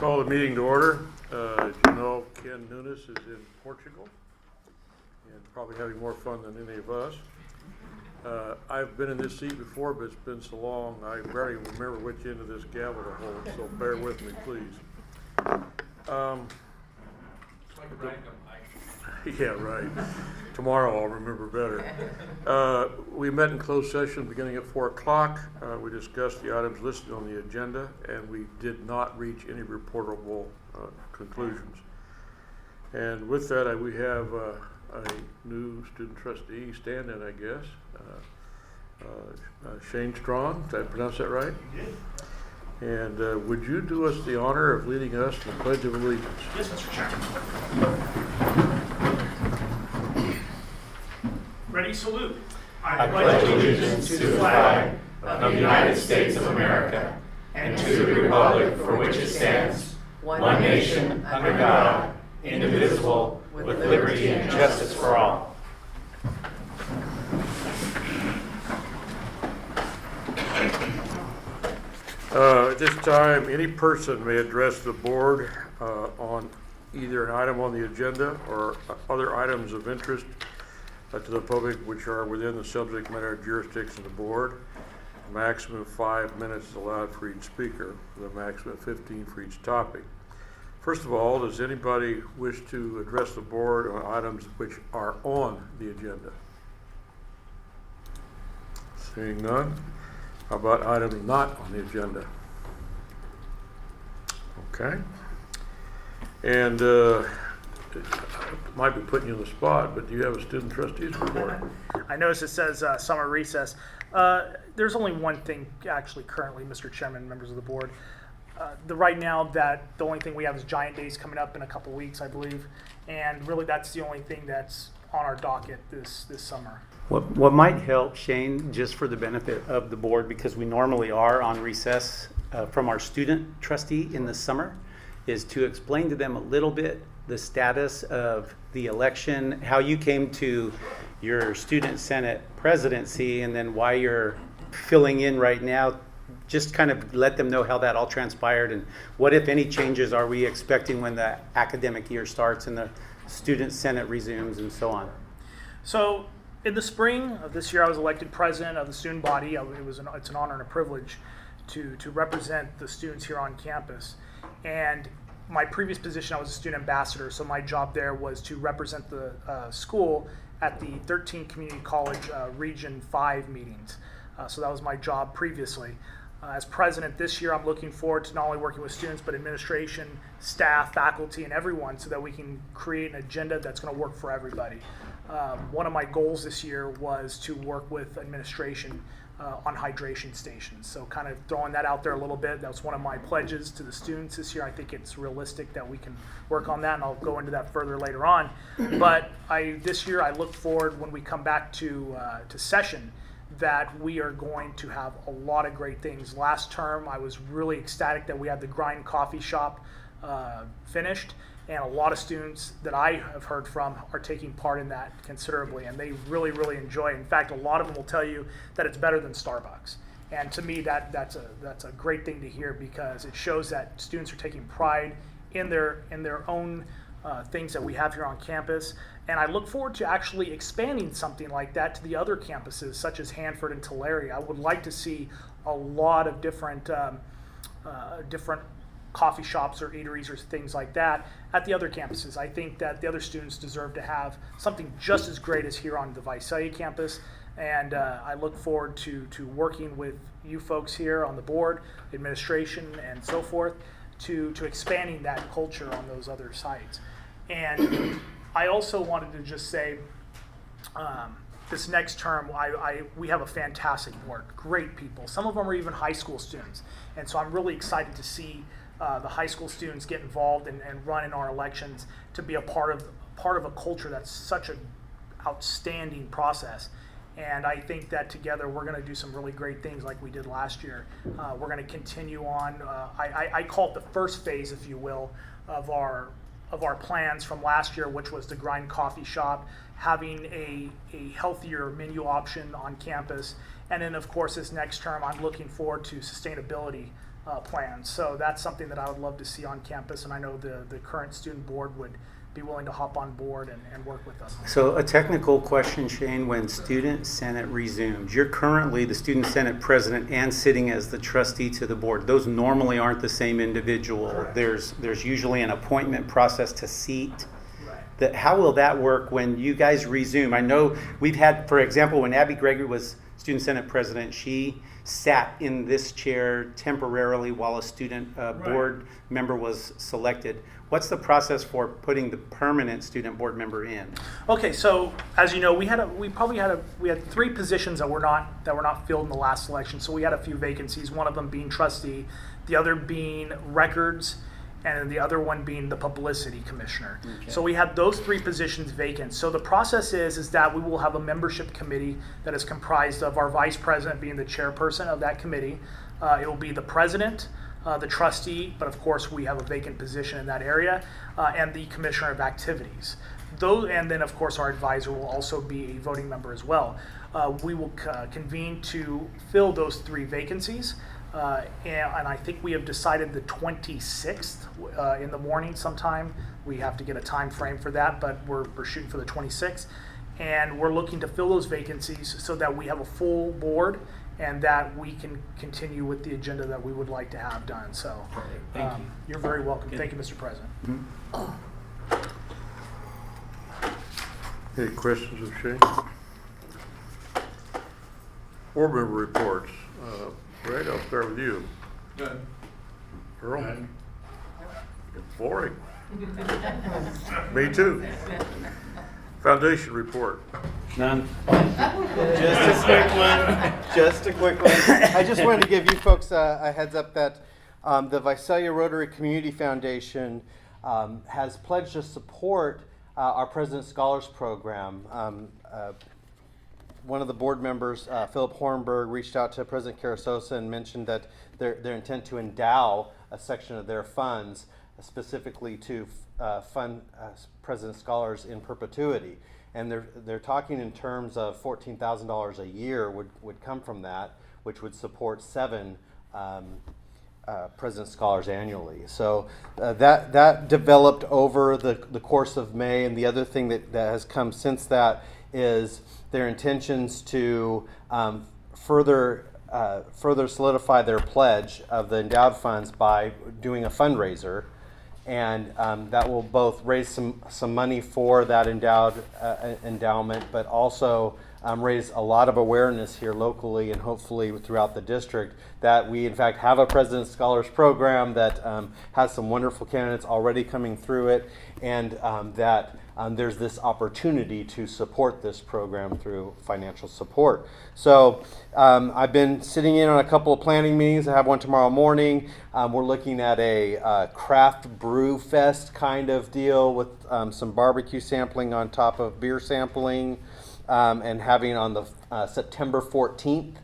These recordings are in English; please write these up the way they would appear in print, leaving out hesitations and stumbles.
Call the meeting to order. As you know, Ken Nunes is in Portugal and probably having more fun than any of us. I've been in this seat before, but it's been so long, I barely remember which end of this gavel to hold, so bear with me, please. Yeah, right. Tomorrow I'll remember better. We met in closed session beginning at 4 o'clock. We discussed the items listed on the agenda, and we did not reach any reportable conclusions. And with that, we have a new student trustee stand-in, I guess. Shane Strong, did I pronounce that right? You did. And would you do us the honor of leading us in the Pledge of Allegiance? Yes, Mr. Chairman. Ready, salute. I pledge allegiance to the flag of the United States of America and to the republic for which it stands, one nation, under God, indivisible, with liberty and justice for all. At this time, any person may address the board on either an item on the agenda or other items of interest to the public which are within the subject matter jurisdiction of the board. A maximum of 5 minutes is allowed for each speaker, with a maximum of 15 for each topic. First of all, does anybody wish to address the board on items which are on the agenda? Seeing none. How about items not on the agenda? Okay. And might be putting you on the spot, but do you have a student trustees report? I notice it says summer recess. There's only one thing actually currently, Mr. Chairman, members of the board. Right now, the only thing we have is Giant Days coming up in a couple weeks, I believe. And really that's the only thing that's on our docket this summer. What might help, Shane, just for the benefit of the board, because we normally are on recess from our student trustee in the summer, is to explain to them a little bit the status of the election, how you came to your student senate presidency, and then why you're filling in right now. Just kind of let them know how that all transpired and what, if any, changes are we expecting when the academic year starts and the student senate resumes and so on. So in the spring of this year, I was elected president of the student body. It's an honor and a privilege to represent the students here on campus. And my previous position, I was a student ambassador, so my job there was to represent the school at the 13 Community College Region 5 meetings. So that was my job previously. As president this year, I'm looking forward to not only working with students, but administration, staff, faculty, and everyone so that we can create an agenda that's going to work for everybody. One of my goals this year was to work with administration on hydration stations. So kind of throwing that out there a little bit. That was one of my pledges to the students this year. I think it's realistic that we can work on that, and I'll go into that further later on. But this year I look forward when we come back to session that we are going to have a lot of great things. Last term I was really ecstatic that we had the Grind Coffee Shop finished. And a lot of students that I have heard from are taking part in that considerably, and they really, really enjoy it. In fact, a lot of them will tell you that it's better than Starbucks. And to me, that's a great thing to hear, because it shows that students are taking pride in their own things that we have here on campus. And I look forward to actually expanding something like that to the other campuses, such as Hanford and Tulare. I would like to see a lot of different coffee shops or eateries or things like that at the other campuses. I think that the other students deserve to have something just as great as here on the Visalia campus, and I look forward to working with you folks here on the board, administration, and so forth, to expanding that culture on those other sites. And I also wanted to just say, this next term, we have a fantastic board, great people. Some of them are even high school students, and so I'm really excited to see the high school students get involved and run in our elections, to be a part of a culture that's such an outstanding process. And I think that together we're going to do some really great things like we did last year. We're going to continue on. I call it the first phase, if you will, of our plans from last year, which was the Grind Coffee Shop, having a healthier menu option on campus. And then, of course, this next term, I'm looking forward to sustainability plans. So that's something that I would love to see on campus, and I know the current student board would be willing to hop on board and work with us. So a technical question, Shane, when Student Senate resumes, you're currently the Student Senate president and sitting as the trustee to the board. Those normally aren't the same individual. Correct. There's usually an appointment process to seat. Right. How will that work when you guys resume? I know we've had, for example, when Abby Gregory was Student Senate president, she sat in this chair temporarily while a student board member was selected. What's the process for putting the permanent student board member in? Okay, so as you know, we had 3 positions that were not filled in the last election. So we had a few vacancies. One of them being trustee, the other being records, and the other one being the publicity commissioner. Okay. So we had those 3 positions vacant. So the process is that we will have a membership committee that is comprised of our vice president being the chairperson of that committee. It will be the president, the trustee, but of course we have a vacant position in that area, and the commissioner of activities. And then of course our advisor will also be a voting member as well. We will convene to fill those 3 vacancies. And I think we have decided the 26th in the morning sometime. We have to get a time frame for that, but we're shooting for the 26th. And we're looking to fill those vacancies so that we have a full board and that we can continue with the agenda that we would like to have done. So Thank you. You're very welcome. Thank you, Mr. President. Any questions of Shane? Board member reports. Greg, I'll start with you. Good. Earl? It's boring. Me too. Foundation report. None. Just a quick one. I just wanted to give you folks a heads up that the Visalia Rotary Community Foundation has pledged to support our President Scholars Program. One of the board members, Philip Hornberg, reached out to President Carasosa and mentioned that their intent to endow a section of their funds specifically to fund President Scholars in perpetuity. And they're talking in terms of $14,000 a year would come from that, which would support 7 President Scholars annually. So that developed over the course of May, and the other thing that has come since that is their intentions to further solidify their pledge of the endowed funds by doing a fundraiser, and that will both raise some money for that endowment, but also raise a lot of awareness here locally and hopefully throughout the district that we in fact have a President Scholars Program that has some wonderful candidates already coming through it, and that there's this opportunity to support this program through financial support. So I've been sitting in on a couple of planning meetings. I have one tomorrow morning. We're looking at a craft brew fest kind of deal with some barbecue sampling on top of beer sampling, and having on the September 14th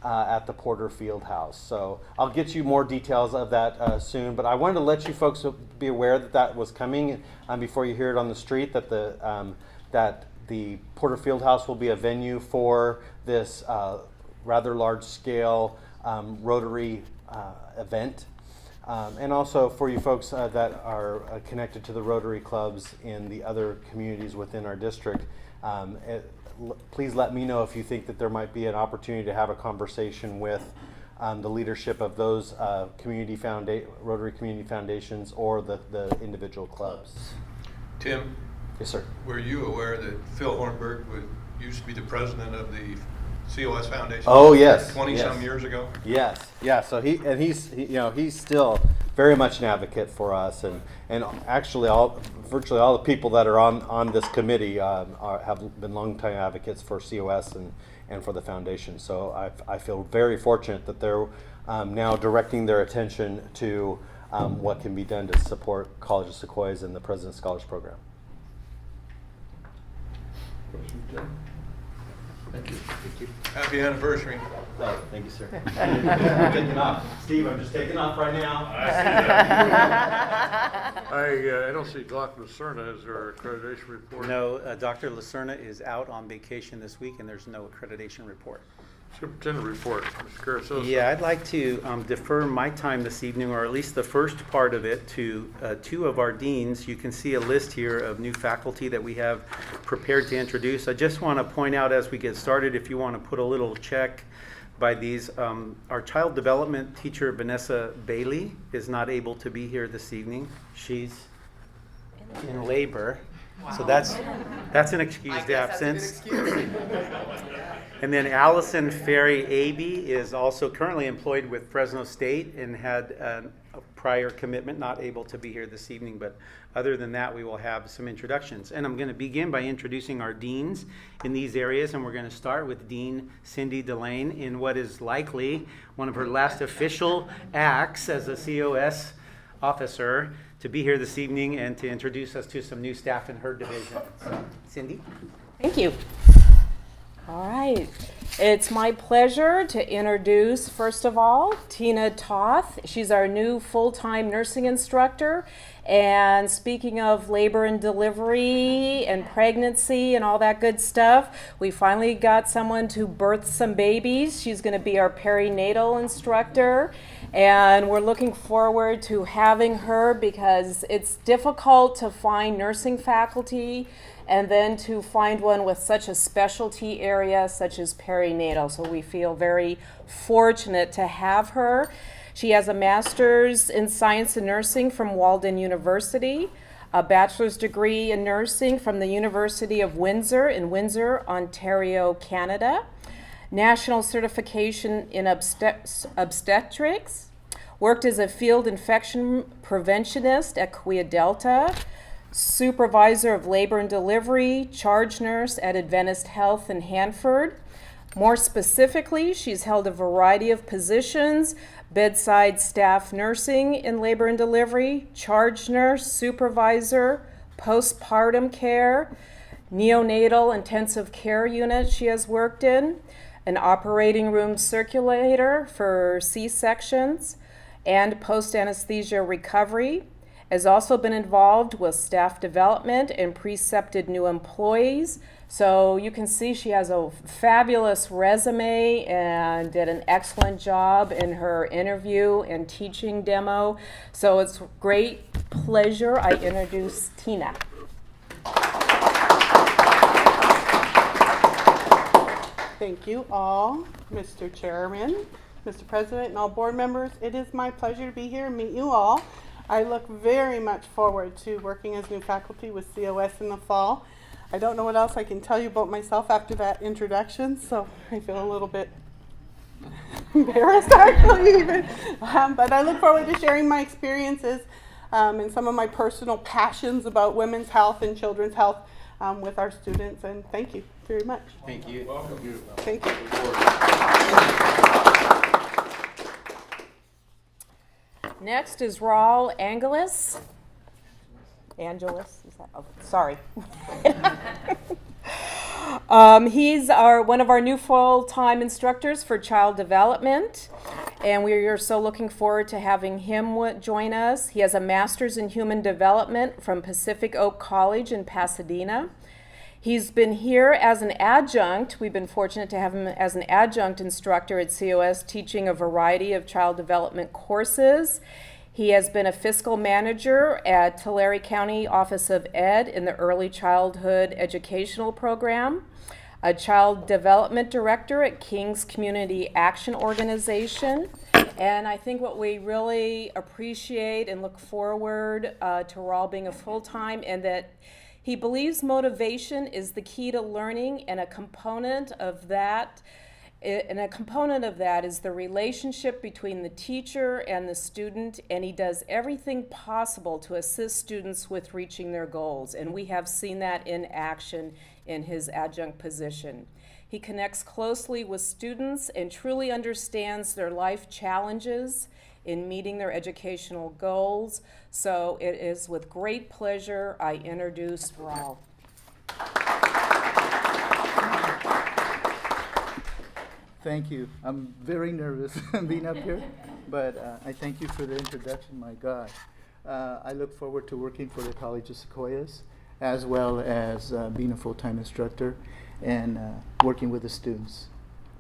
at the Porter Field House. So I'll get you more details of that soon, but I wanted to let you folks be aware that was coming before you hear it on the street, that the Porter Field House will be a venue for this rather large scale Rotary event. And also for you folks that are connected to the Rotary clubs in the other communities within our district, please let me know if you think that there might be an opportunity to have a conversation with the leadership of those Rotary Community Foundations or the individual clubs. Tim, Yes, sir. were you aware that Phil Hornberg used to be the president of the COS Foundation? Oh, yes. 20-some yes. years ago? Yes, yeah. So he's still very much an advocate for us, and actually virtually all the people that are on this committee have been longtime advocates for COS and for the foundation. So I feel very fortunate that they're now directing their attention to what can be done to support College of Sequoias and the President Scholars Program. Thank you. Happy anniversary. Oh, thank you, sir. I'm taking off. Steve, I'm just taking off right now. I don't see Dr. Lacerna. Is there an accreditation report? No, Dr. Lacerna is out on vacation this week, and there's no accreditation report. Superintendent report, Mr. Carrizosa. Yeah, I'd like to defer my time this evening, or at least the first part of it, to two of our deans. You can see a list here of new faculty that we have prepared to introduce. I just want to point out as we get started, if you want to put a little check by these, our child development teacher, Vanessa Bailey, is not able to be here this evening. She's in labor. So that's an excused absence. And then Allison Ferry Aby is also currently employed with Fresno State and had a prior commitment, not able to be here this evening. But other than that, we will have some introductions. And I'm going to begin by introducing our deans in these areas. And we're going to start with Dean Cindy Delane in what is likely one of her last official acts as a COS officer, to be here this evening and to introduce us to some new staff in her division. So, Cindy? Thank you. All right. It's my pleasure to introduce, first of all, Tina Toth. She's our new full-time nursing instructor. And speaking of labor and delivery and pregnancy and all that good stuff, we finally got someone to birth some babies. She's going to be our perinatal instructor. And we're looking forward to having her because it's difficult to find nursing faculty and then to find one with such a specialty area such as perinatal. So we feel very fortunate to have her. She has a master's in science and nursing from Walden University, a bachelor's degree in nursing from the University of Windsor in Windsor, Ontario, Canada, national certification in obstetrics, worked as a field infection preventionist at Kaweah Delta, supervisor of labor and delivery, charge nurse at Adventist Health in Hanford. More specifically, she's held a variety of positions: bedside staff nursing in labor and delivery, charge nurse, supervisor, postpartum care, neonatal intensive care unit she has worked in, an operating room circulator for C-sections, and post-anesthesia recovery. Has also been involved with staff development and precepted new employees. So you can see she has a fabulous resume and did an excellent job in her interview and teaching demo. So it's a great pleasure I introduce Tina. Thank you all, Mr. Chairman, Mr. President, and all board members. It is my pleasure to be here and meet you all. I look very much forward to working as new faculty with COS in the fall. I don't know what else I can tell you about myself after that introduction, so I feel a little bit embarrassed actually even. But I look forward to sharing my experiences and some of my personal passions about women's health and children's health with our students, and thank you very much. Thank you. Welcome. Thank you. Next is Raul Angeles. Angeles, is that? Oh, sorry. He's one of our new full-time instructors for child development, and we are so looking forward to having him join us. He has a master's in human development from Pacific Oak College in Pasadena. He's been here as an adjunct. We've been fortunate to have him as an adjunct instructor at COS, teaching a variety of child development courses. He has been a fiscal manager at Tulare County Office of Ed in the Early Childhood Educational Program, a child development director at King's Community Action Organization. And I think what we really appreciate and look forward to Raul being a full-time, and that he believes motivation is the key to learning, and a component of that is the relationship between the teacher and the student, and he does everything possible to assist students with reaching their goals, and we have seen that in action in his adjunct position. He connects closely with students and truly understands their life challenges in meeting their educational goals. So it is with great pleasure I introduce Raul. Thank you. I'm very nervous being up here, but I thank you for the introduction. My God. I look forward to working for the College of Sequoias, as well as being a full-time instructor and working with the students.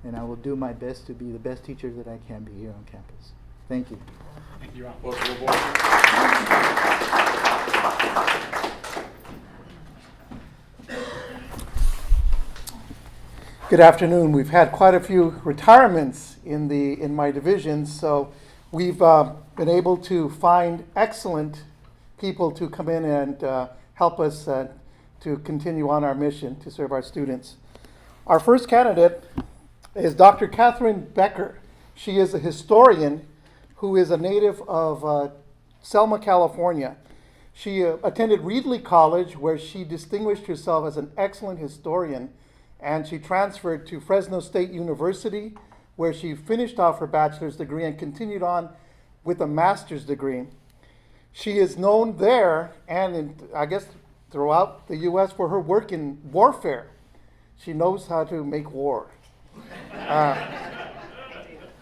and I will do my best to be the best teacher that I can be here on campus. Thank you. Thank you, Ron. Welcome aboard. Good afternoon. We've had quite a few retirements in my division, so we've been able to find excellent people to come in and help us to continue on our mission to serve our students. Our first candidate is Dr. Catherine Becker. She is a historian who is a native of Selma, California. She attended Reedley College, where she distinguished herself as an excellent historian, and she transferred to Fresno State University, where she finished off her bachelor's degree and continued on with a master's degree. She is known there and I guess throughout the U.S. for her work in warfare. She knows how to make war.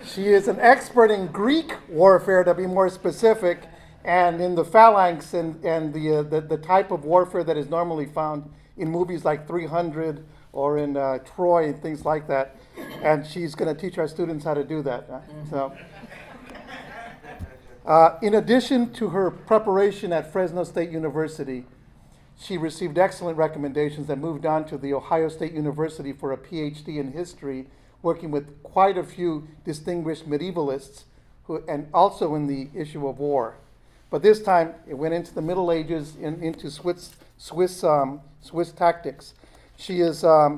She is an expert in Greek warfare, to be more specific, and in the phalanx and the type of warfare that is normally found in movies like 300 or in Troy and things like that. And she's going to teach our students how to do that. In addition to her preparation at Fresno State University, she received excellent recommendations and moved on to The Ohio State University for a PhD in history, working with quite a few distinguished medievalists and also in the issue of war. But this time it went into the Middle Ages and into Swiss tactics. She is a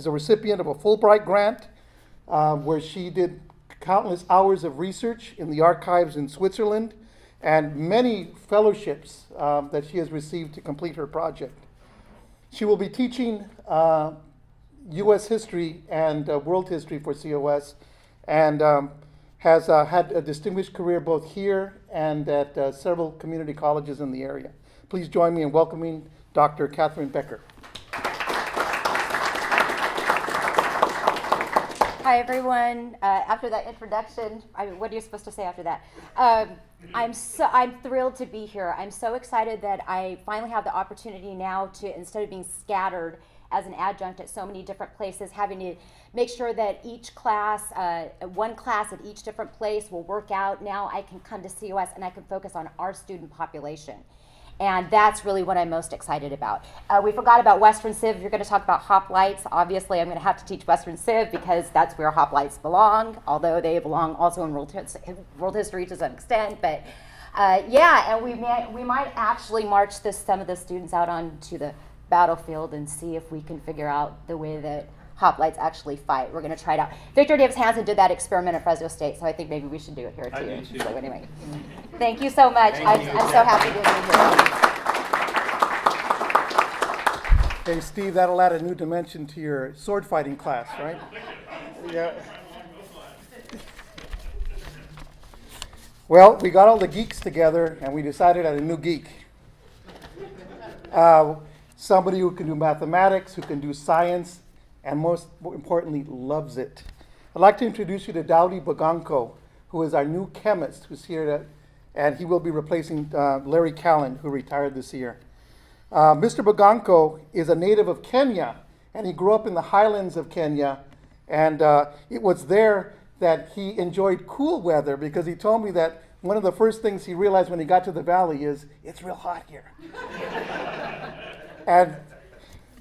recipient of a Fulbright grant where she did countless hours of research in the archives in Switzerland and many fellowships that she has received to complete her project. She will be teaching U.S. history and world history for COS and has had a distinguished career both here and at several community colleges in the area. Please join me in welcoming Dr. Catherine Becker. Hi, everyone. After that introduction, what are you supposed to say after that? I'm thrilled to be here. I'm so excited that I finally have the opportunity now to, instead of being scattered as an adjunct at so many different places, having to make sure that each class, one class at each different place will work out. Now I can come to COS and I can focus on our student population. And that's really what I'm most excited about. We forgot about Western Civ. If you're going to talk about hoplites, obviously I'm going to have to teach Western Civ because that's where hoplites belong, although they belong also in world history to some extent. But yeah, and we might actually march some of the students out onto the battlefield and see if we can figure out the way that hoplites actually fight. We're going to try it out. Victor Davis Hanson did that experiment at Fresno State, so I think maybe we should do it here too. I do too. So anyway, thank you so much. I'm so happy to be here. Hey, Steve, that'll add a new dimension to your sword fighting class, right? Yeah. Well, we got all the geeks together and we decided on a new geek. Somebody who can do mathematics, who can do science, and most importantly, loves it. I'd like to introduce you to Dowdy Baganco, who is our new chemist who's here, and he will be replacing Larry Callan, who retired this year. Mr. Baganco is a native of Kenya, and he grew up in the highlands of Kenya, and it was there that he enjoyed cool weather because he told me that one of the first things he realized when he got to the valley is, it's real hot here. And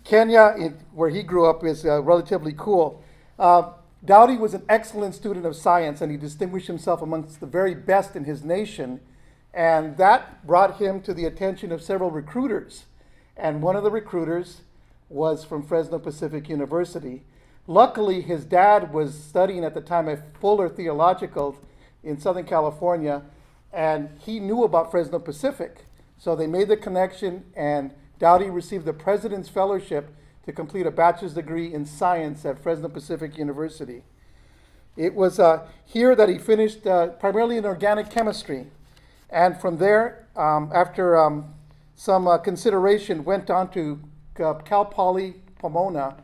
Kenya, where he grew up, is relatively cool. Dowdy was an excellent student of science, and he distinguished himself amongst the very best in his nation. And that brought him to the attention of several recruiters. And one of the recruiters was from Fresno Pacific University. Luckily, his dad was studying at the time at Fuller Theological in Southern California, and he knew about Fresno Pacific. So they made the connection, and Dowdy received the President's Fellowship to complete a bachelor's degree in science at Fresno Pacific University. It was here that he finished primarily in organic chemistry. And from there, after some consideration, went on to Cal Poly Pomona,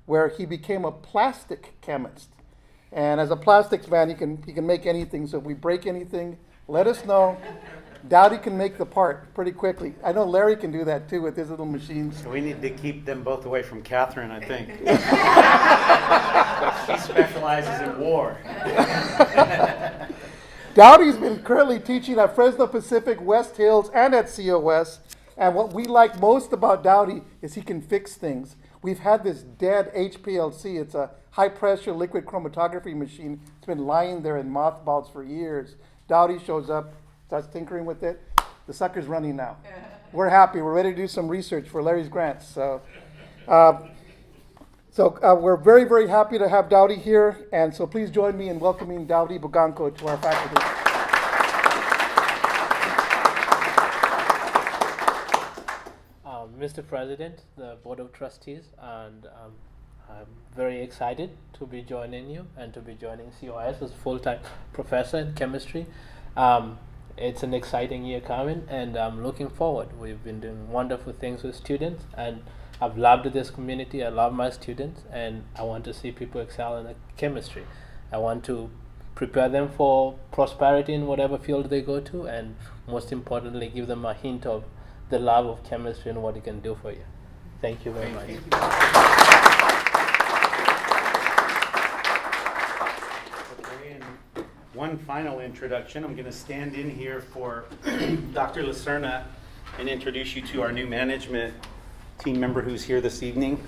where he became a plastic chemist. And as a plastics man, he can make anything. So if we break anything, let us know. Dowdy can make the part pretty quickly. I know Larry can do that too with his little machines. So we need to keep them both away from Catherine, I think. She specializes in war. Dowdy's been currently teaching at Fresno Pacific, West Hills, and at COS. And what we like most about Dowdy is he can fix things. We've had this dead HPLC. It's a high-pressure liquid chromatography machine. It's been lying there in mothballs for years. Dowdy shows up, starts tinkering with it. The sucker's running now. We're happy. We're ready to do some research for Larry's grants. So we're very, very happy to have Dowdy here. And so please join me in welcoming Dowdy Buganco to our faculty. Mr. President, the Board of Trustees, and I'm very excited to be joining you and to be joining COS as a full-time professor in chemistry. It's an exciting year coming, and I'm looking forward. We've been doing wonderful things with students, and I've loved this community. I love my students, and I want to see people excel in chemistry. I want to prepare them for prosperity in whatever field they go to, and most importantly, give them a hint of the love of chemistry and what it can do for you. Thank you very much. Okay, and one final introduction. I'm going to stand in here for Dr. Lacerna and introduce you to our new management team member who's here this evening.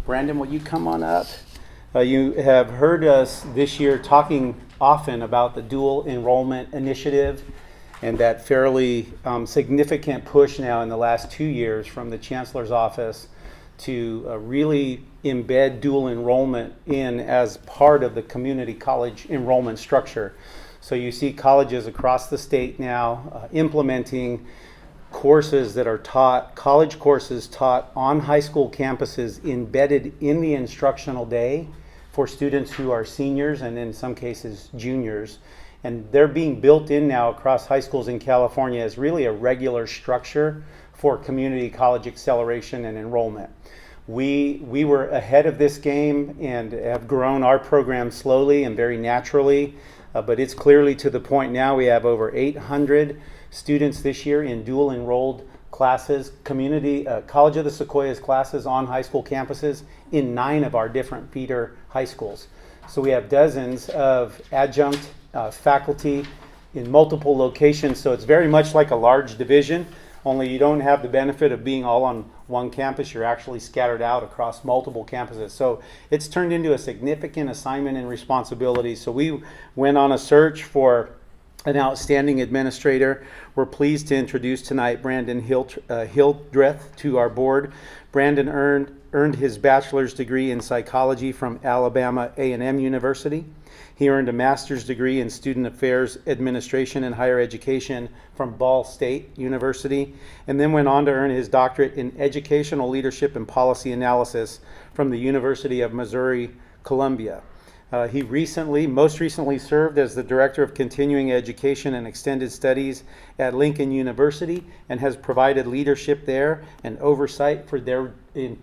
Brandon, will you come on up? You have heard us this year talking often about the dual enrollment initiative and that fairly significant push now in the last 2 years from the Chancellor's office to really embed dual enrollment in as part of the community college enrollment structure. So you see colleges across the state now implementing courses that are taught, college courses taught on high school campuses embedded in the instructional day for students who are seniors and in some cases juniors. And they're being built in now across high schools in California as really a regular structure for community college acceleration and enrollment. We were ahead of this game and have grown our program slowly and very naturally, but it's clearly to the point now we have over 800 students this year in dual enrolled classes, community College of the Sequoias classes on high school campuses in 9 of our different feeder high schools. So we have dozens of adjunct faculty in multiple locations, so it's very much like a large division, only you don't have the benefit of being all on one campus. You're actually scattered out across multiple campuses. So it's turned into a significant assignment and responsibility. So we went on a search for an outstanding administrator. We're pleased to introduce tonight Brandon Hildreth to our board. Brandon earned his bachelor's degree in psychology from Alabama A&M University. He earned a master's degree in student affairs administration and higher education from Ball State University, and then went on to earn his doctorate in educational leadership and policy analysis from the University of Missouri, Columbia. He most recently served as the Director of Continuing Education and Extended Studies at Lincoln University and has provided leadership there and oversight for their, in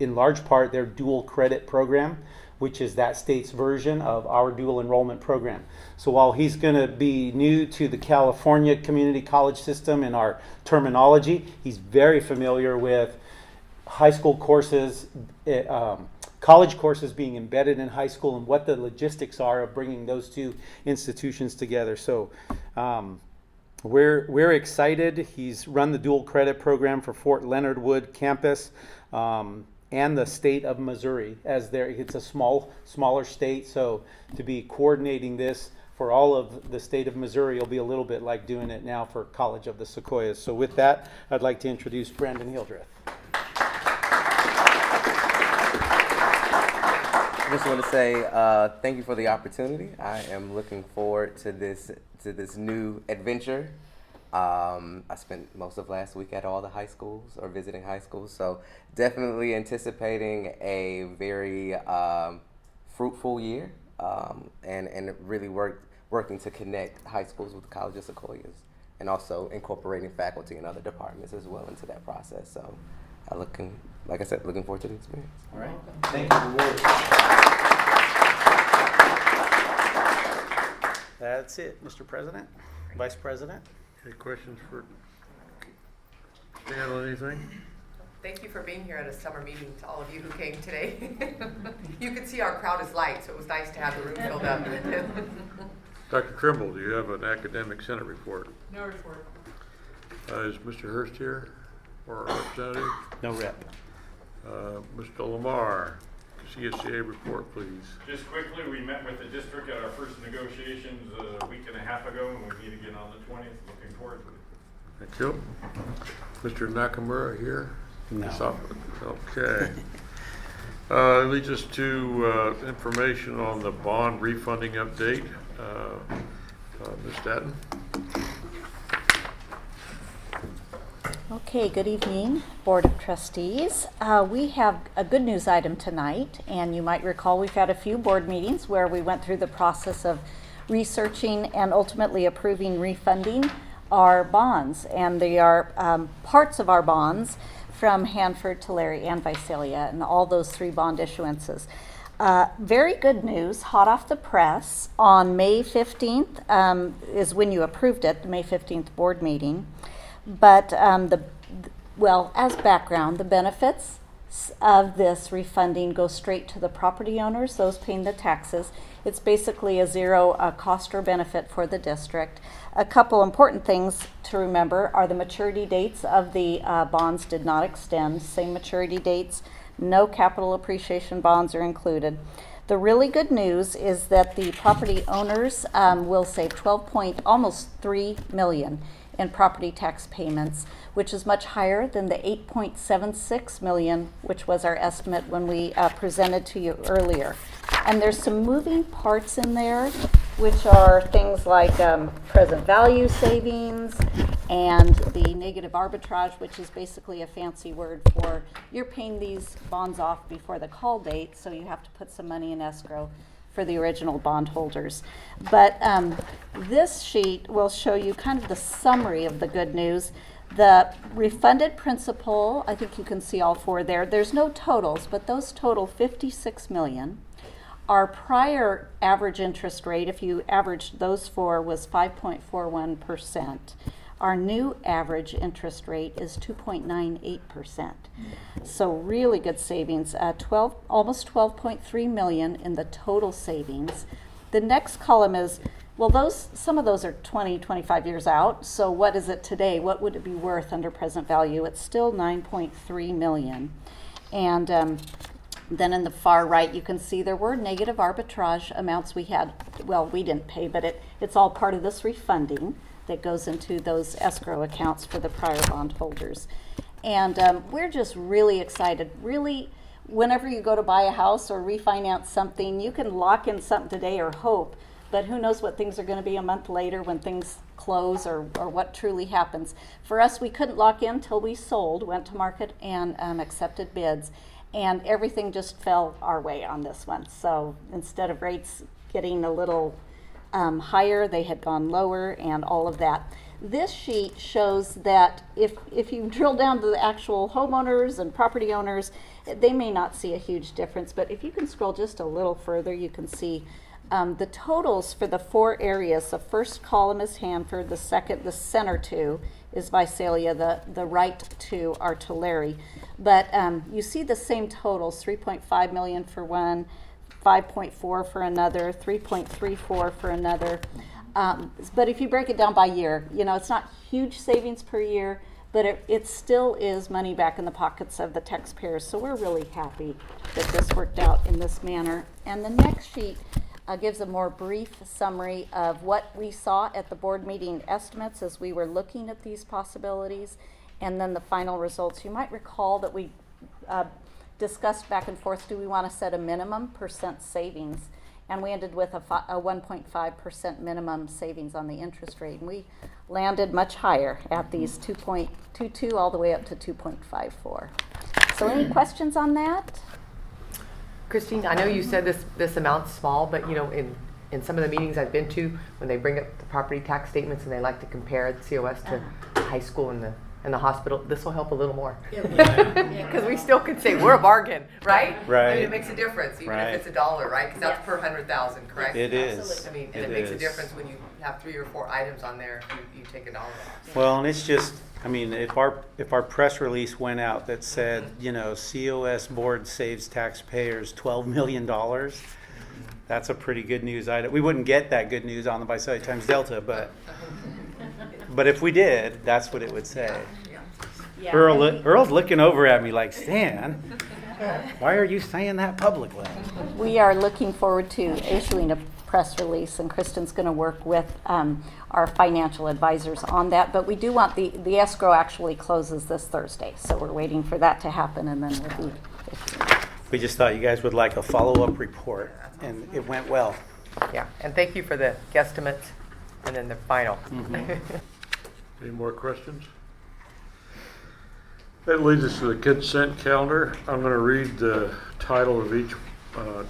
large part, their dual credit program, which is that state's version of our dual enrollment program. So while he's going to be new to the California community college system and our terminology, he's very familiar with high school courses, college courses being embedded in high school and what the logistics are of bringing those two institutions together. So we're excited. He's run the dual credit program for Fort Leonard Wood campus and the state of Missouri, as it's a smaller state, so to be coordinating this for all of the state of Missouri will be a little bit like doing it now for College of the Sequoias. So with that, I'd like to introduce Brandon Hildreth. I just want to say thank you for the opportunity. I am looking forward to this new adventure. I spent most of last week at all the high schools or visiting high schools, so definitely anticipating a very fruitful year and really working to connect high schools with the College of Sequoias and also incorporating faculty and other departments as well into that process. So looking forward to the experience. All right. Thank you. That's it, Mr. President, Vice President. Any questions for Dan on anything? Thank you for being here at a summer meeting to all of you who came today. You could see our crowd is light, so it was nice to have the room filled up. Dr. Trimble, do you have an academic senate report? No report. Is Mr. Hurst here or our representative? No rep. Mr. Lamar, CSCA report, please. Just quickly, we met with the district at our first negotiations a week and a half ago, and we meet again on the 20th. Looking forward to it. Thank you. Mr. Nakamura here? No. Okay. Leads us to information on the bond refunding update. Ms. Staton? Okay, good evening, Board of Trustees. We have a good news item tonight, and you might recall we've had a few board meetings where we went through the process of researching and ultimately approving refunding our bonds, and they are parts of our bonds from Hanford, Tulare, and Visalia, and all those 3 bond issuances. Very good news, hot off the press, on May 15th is when you approved it, the May 15th board meeting. But as background, the benefits of this refunding go straight to the property owners, those paying the taxes. It's basically a zero cost or benefit for the district. A couple important things to remember are the maturity dates of the bonds did not extend, same maturity dates, no capital appreciation bonds are included. The really good news is that the property owners will save almost $3 million in property tax payments, which is much higher than the $8.76 million, which was our estimate when we presented to you earlier. And there's some moving parts in there, which are things like present value savings and the negative arbitrage, which is basically a fancy word for you're paying these bonds off before the call date, so you have to put some money in escrow for the original bondholders. But this sheet will show you kind of the summary of the good news. The refunded principal, I think you can see all 4 there. There's no totals, but those total $56 million. Our prior average interest rate, if you averaged those 4, was 5.41%. Our new average interest rate is 2.98%. So really good savings, almost $12.3 million in the total savings. The next column is, well, some of those are 20, 25 years out. So what is it today? What would it be worth under present value? It's still $9.3 million. And then in the far right, you can see there were negative arbitrage amounts we had. Well, we didn't pay, but it's all part of this refunding that goes into those escrow accounts for the prior bondholders. And we're just really excited. Really, whenever you go to buy a house or refinance something, you can lock in something today or hope, but who knows what things are going to be a month later when things close or what truly happens. For us, we couldn't lock in till we sold, went to market and accepted bids, and everything just fell our way on this one. So instead of rates getting a little higher, they had gone lower and all of that. This sheet shows that if you drill down to the actual homeowners and property owners, they may not see a huge difference, but if you can scroll just a little further, you can see the totals for the 4 areas. The first column is Hanford, the center 2 is Visalia, the right 2 are Tulare. But you see the same totals, $3.5 million for one, 5.4 for another, 3.34 for another. But if you break it down by year, it's not huge savings per year, but it still is money back in the pockets of the taxpayers. So we're really happy that this worked out in this manner. And the next sheet gives a more brief summary of what we saw at the board meeting estimates as we were looking at these possibilities, and then the final results. You might recall that we discussed back and forth, do we want to set a minimum % savings? And we ended with a 1.5% minimum savings on the interest rate. And we landed much higher at these 2.22 all the way up to 2.54. So any questions on that? Christine, I know you said this amount's small, but in some of the meetings I've been to, when they bring up the property tax statements and they like to compare the COS to high school and and the hospital, this will help a little more. Because we still can say, we're a bargain, right? I Right. mean, it makes a difference, even Right. if it's $1, right? Because that's per 100,000, correct? It is. I mean, and it makes a difference when you have 3 or 4 items on there, you take $1 off. Well, and it's just, I mean, if our press release went out that said, you know, COS board saves taxpayers $12 million, that's a pretty good news item. We wouldn't get that good news on the Visalia Times Delta, but if we did, that's what it would say. Yeah. Earl's looking over at me like, Stan, why are you saying that publicly? We are looking forward to issuing a press release, and Kristen's going to work with our financial advisors on that. But we do want the escrow actually closes this Thursday, so we're waiting for that to happen, and then we'll be. We just thought you guys would like a follow-up report, and it went well. Yeah, and thank you for the guesstimates and then the final. Any more questions? That leads us to the consent calendar. I'm going to read the title of each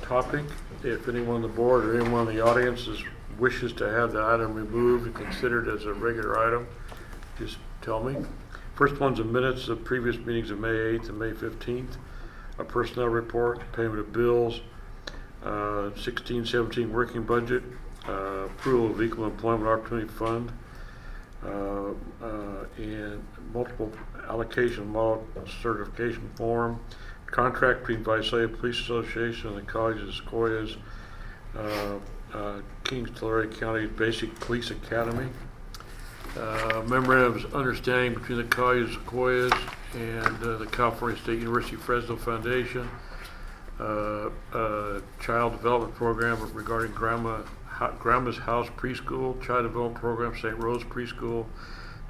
topic. If anyone on the board or anyone in the audience wishes to have the item removed and considered as a regular item, just tell me. First one's the minutes of previous meetings of May 8th and May 15th. A personnel report, payment of bills, 16-17 working budget, approval of equal employment opportunity fund, and multiple allocation model certification form, contract between Visalia Police Association and the College of Sequoias, Kings Tulare County Basic Police Academy, memorandum of understanding between the College of Sequoias and the California State University Fresno Foundation, child development program regarding Grandma's House Preschool, child development program St. Rose Preschool,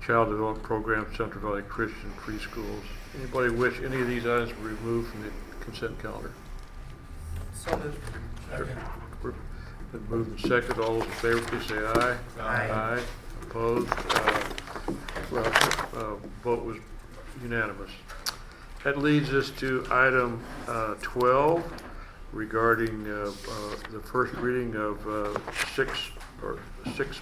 child development program Central Valley Christian Preschools. Anybody wish any of these items be removed from the consent calendar? So moved. Been moved and seconded. All those in favor, please say aye. Aye. Opposed? Vote was unanimous. That leads us to item 12 regarding the first reading of six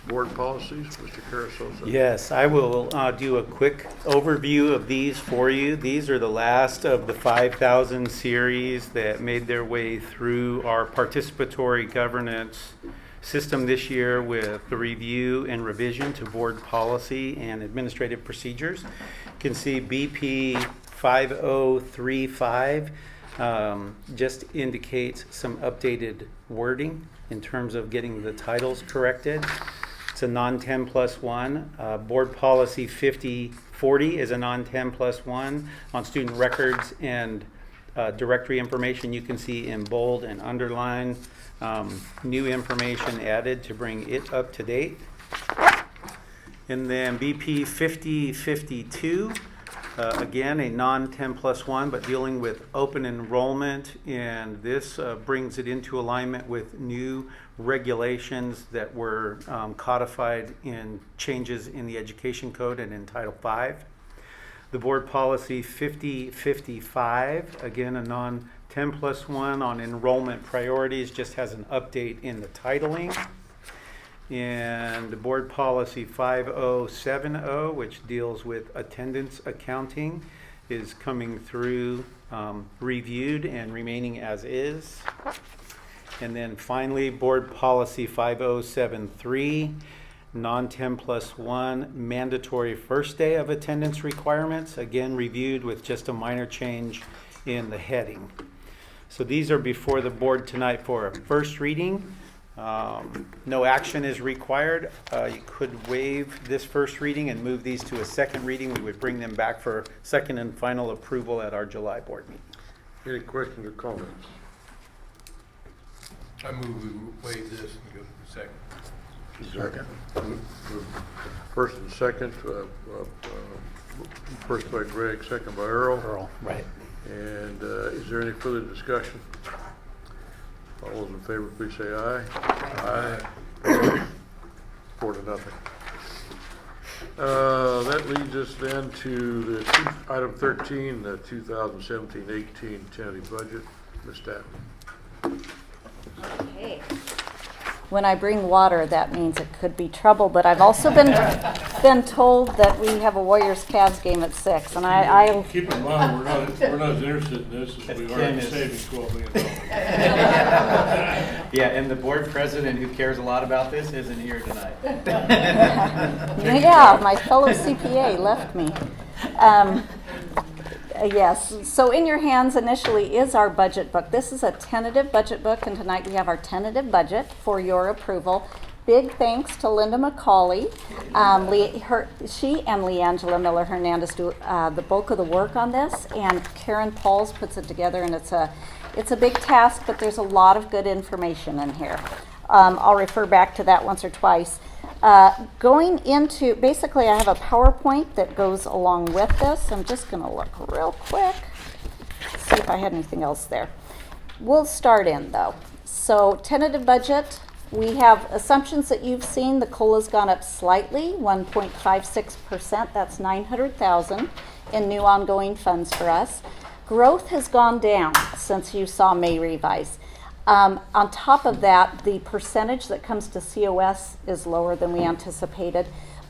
board policies. Mr. Carasosa. Yes, I will do a quick overview of these for you. These are the last of the 5,000 series that made their way through our participatory governance system this year with the review and revision to board policy and administrative procedures. You can see BP 5035 just indicates some updated wording in terms of getting the titles corrected. It's a non-10 plus 1. Board policy 5040 is a non-10 plus 1 on student records and directory information. You can see in bold and underline new information added to bring it up to date. And then BP 5052, again, a non-10 plus 1, but dealing with open enrollment, and this brings it into alignment with new regulations that were codified in changes in the Education Code and in Title V. The board policy 5055, again, a non-10 plus 1 on enrollment priorities, just has an update in the titling. And the board policy 5070, which deals with attendance accounting, is coming through reviewed and remaining as is. And then finally, board policy 5073, non-10 plus 1, mandatory first day of attendance requirements, again reviewed with just a minor change in the heading. So these are before the board tonight for a first reading. No action is required. You could waive this first reading and move these to a second reading. We would bring them back for second and final approval at our July board meeting. Any questions or comments? I move we waive this and go to the second. Second. First and second. First by Greg, second by Earl. Right. And is there any further discussion? All those in favor, please say aye. Aye. 4-0. That leads us then to the item 13, the 2017-18 tentative budget. Ms. Statton. Okay. when I bring water, that means it could be trouble. But I've also been told that we have a Warriors-Cavs game at 6, and I Keep in mind, we're not as interested in this as we are in Ken is- saving $12 million. Yeah, and the board president who cares a lot about this isn't here tonight. yeah, my fellow CPA left me. Yes, so in your hands initially is our budget book. This is a tentative budget book, and tonight we have our tentative budget for your approval. Big thanks to Linda McCauley. She and Leangela Miller Hernandez do the bulk of the work on this, and Karen Pauls puts it together, and it's a big task, but there's a lot of good information in here. I'll refer back to that once or twice. Going into, basically I have a PowerPoint that goes along with this. I'm just going to look real quick, see if I had anything else there. We'll start in though. So tentative budget, we have assumptions that you've seen. The COLA's gone up slightly, 1.56%. That's $900,000 in new ongoing funds for us. Growth has gone down since you saw May revise. On top of that, the percentage that comes to COS is lower than we anticipated.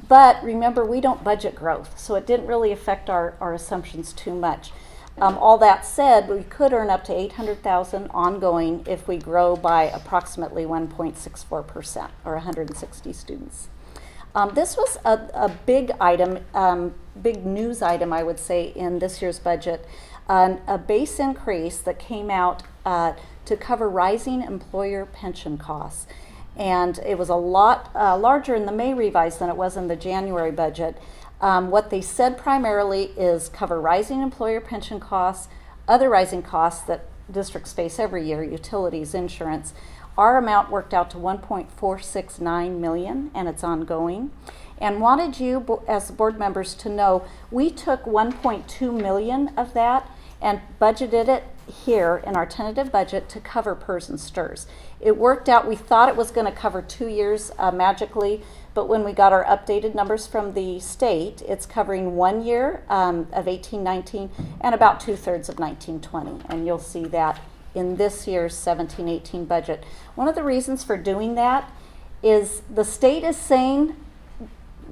But remember, we don't budget growth, so it didn't really affect our assumptions too much. All that said, we could earn up to $800,000 ongoing if we grow by approximately 1.64% or 160 students. This was a big item, big news item, I would say, in this year's budget. A base increase that came out to cover rising employer pension costs. And it was a lot larger in the May revise than it was in the January budget. What they said primarily is cover rising employer pension costs, other rising costs that districts face every year, utilities, insurance. Our amount worked out to $1.469 million, and it's ongoing. And wanted you, as board members, to know we took $1.2 million of that and budgeted it here in our tentative budget to cover PERS and STIRS. It worked out, we thought it was going to cover 2 years magically, but when we got our updated numbers from the state, it's covering 1 year of 18-19 and about 2/3 of 19-20. And you'll see that in this year's 17-18 budget. One of the reasons for doing that is the state is saying,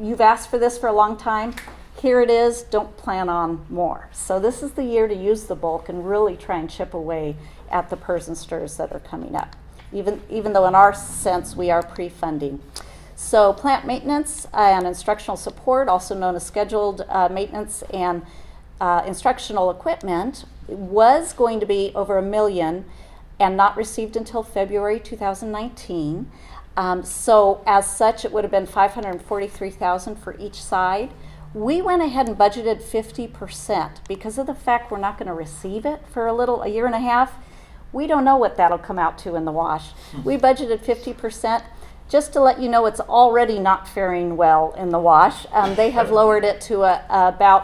you've asked for this for a long time, here it is, don't plan on more. So this is the year to use the bulk and really try and chip away at the PERS and STIRS that are coming up, even though in our sense we are pre-funding. So plant maintenance and instructional support, also known as scheduled maintenance and instructional equipment, was going to be over $1 million and not received until February 2019. So as such, it would have been $543,000 for each side. We went ahead and budgeted 50% because of the fact we're not going to receive it for a year and a half. We don't know what that'll come out to in the wash. We budgeted 50%. Just to let you know, it's already not faring well in the wash. They have lowered it to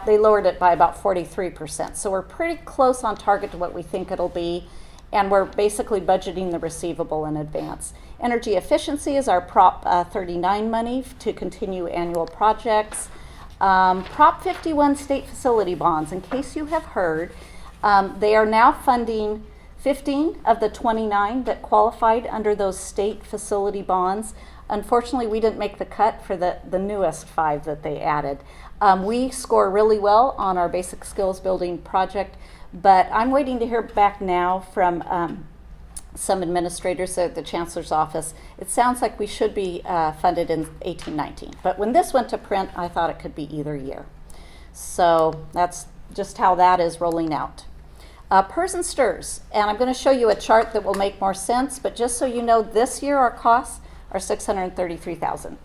they lowered it by about 43%. So we're pretty close on target to what we think it'll be, and we're basically budgeting the receivable in advance. Energy efficiency is our Prop 39 money to continue annual projects. Prop 51 state facility bonds, in case you have heard, they are now funding 15 of the 29 that qualified under those state facility bonds. Unfortunately, we didn't make the cut for the newest 5 that they added. We score really well on our basic skills building project, but I'm waiting to hear back now from some administrators at the Chancellor's office. It sounds like we should be funded in 18-19, but when this went to print, I thought it could be either year. So that's just how that is rolling out. PERS and STIRS, and I'm going to show you a chart that will make more sense, but just so you know, this year our costs are $633,000.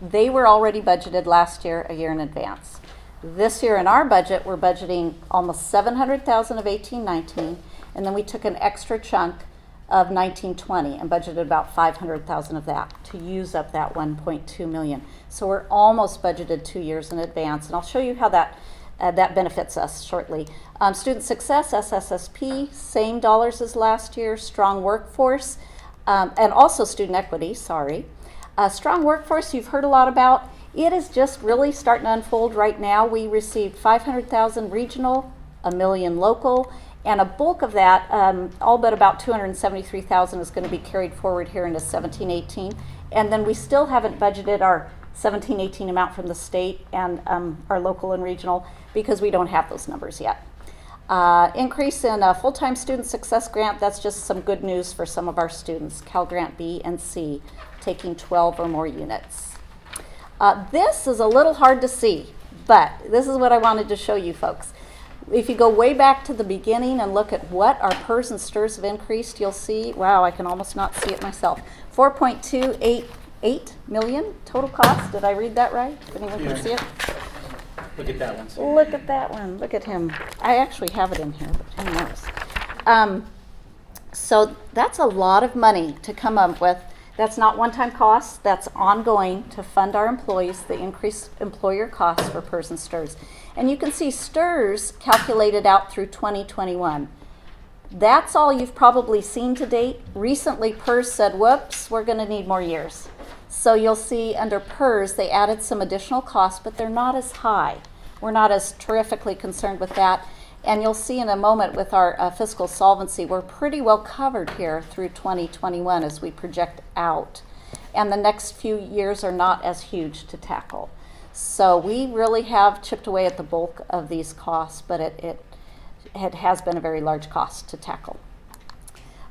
They were already budgeted last year, a year in advance. This year in our budget, we're budgeting almost $700,000 of 18-19, and then we took an extra chunk of 19-20 and budgeted about $500,000 of that to use up that $1.2 million. So we're almost budgeted 2 years in advance, and I'll show you how that benefits us shortly. Student success, SSSP, same dollars as last year. Strong workforce, and also student equity, sorry. Strong workforce, you've heard a lot about. It is just really starting to unfold right now. We received $500,000 regional, $1 million local, And a bulk of that, all but about 273,000 is going to be carried forward here into 17-18. And then we still haven't budgeted our 17-18 amount from the state and our local and regional because we don't have those numbers yet. Increase in a full-time student success grant, that's just some good news for some of our students, Cal Grant B and C, taking 12 or more units. This is a little hard to see, but this is what I wanted to show you folks. If you go way back to the beginning and look at what our PERS and STIRS have increased, you'll see, wow, I can almost not see it myself, 4.288 million total cost. Did I read that right? If anyone can see it? Look at that one. Look at that one. Look at him. I actually have it in here, but who knows? So that's a lot of money to come up with. That's not one-time costs. That's ongoing to fund our employees, the increased employer costs for PERS and STIRS. And you can see STIRS calculated out through 2021. That's all you've probably seen to date. Recently, PERS said, whoops, we're going to need more years. So you'll see under PERS, they added some additional costs, but they're not as high. We're not as terrifically concerned with that. And you'll see in a moment with our fiscal solvency, we're pretty well covered here through 2021 as we project out. And the next few years are not as huge to tackle. So we really have chipped away at the bulk of these costs, but it has been a very large cost to tackle.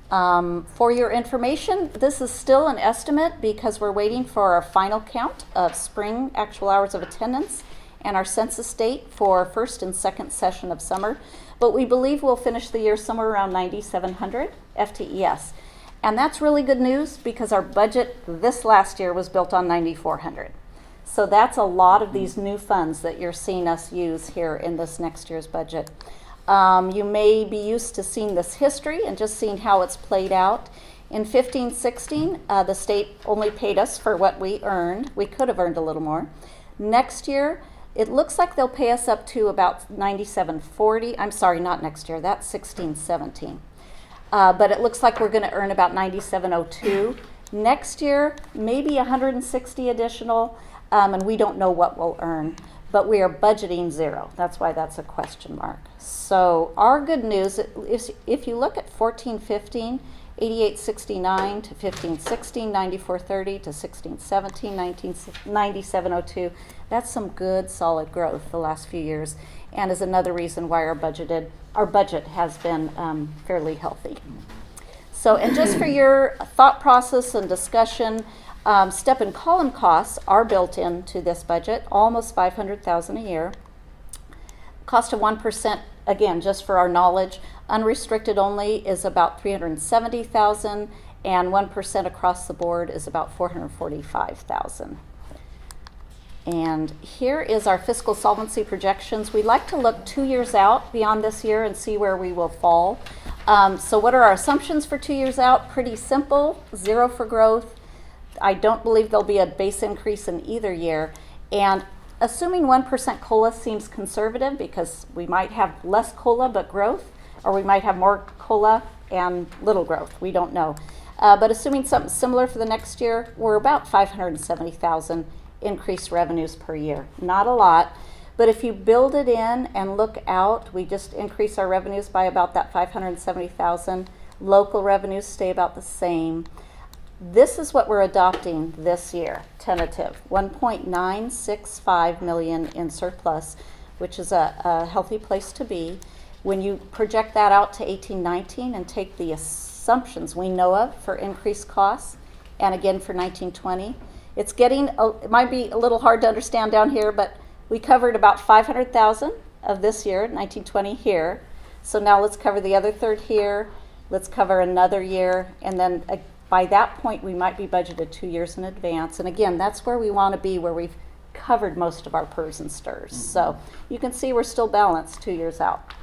For your information, this is still an estimate because we're waiting for our final count of spring actual hours of attendance and our census date for first and second session of summer. But we believe we'll finish the year somewhere around 9,700 FTES. And that's really good news because our budget this last year was built on 9,400. So that's a lot of these new funds that you're seeing us use here in this next year's budget. You may be used to seeing this history and just seeing how it's played out. In 15-16, the state only paid us for what we earned. We could have earned a little more. Next year, it looks like they'll pay us up to about 9740. I'm sorry, not next year. That's 16-17. But it looks like we're going to earn about 9702. Next year, maybe 160 additional, and we don't know what we'll earn. But we are budgeting zero. That's why that's a question mark. So our good news is if you look at 14-15, 8869 to 15-16, 9430 to 16-17, 9702, that's some good solid growth the last few years, and is another reason why our budget has been fairly healthy. So, and just for your thought process and discussion, step and column costs are built into this budget, almost $500,000 a year. Cost of 1%, again, just for our knowledge, unrestricted only is about $370,000, and 1% across the board is about $445,000. And here is our fiscal solvency projections. We like to look 2 years out beyond this year and see where we will fall. So what are our assumptions for 2 years out? Pretty simple, zero for growth. I don't believe there'll be a base increase in either year. And assuming 1% COLA seems conservative because we might have less COLA but growth, or we might have more COLA and little growth. We don't know. But assuming something similar for the next year, we're about 570,000 increased revenues per year. Not a lot, but if you build it in and look out, we just increase our revenues by about that 570,000. Local revenues stay about the same. This is what we're adopting this year, tentative, 1.965 million in surplus, which is a healthy place to be. When you project that out to 18-19 and take the assumptions we know of for increased costs, and again for 19-20, it's getting, it might be a little hard to understand down here, but we covered about 500,000 of this year, 19-20 here. So now let's cover the other third here. Let's cover another year, and then by that point, we might be budgeted 2 years in advance. And again, that's where we want to be, where we've covered most of our PERS and STIRS. So you can see we're still balanced 2 years out.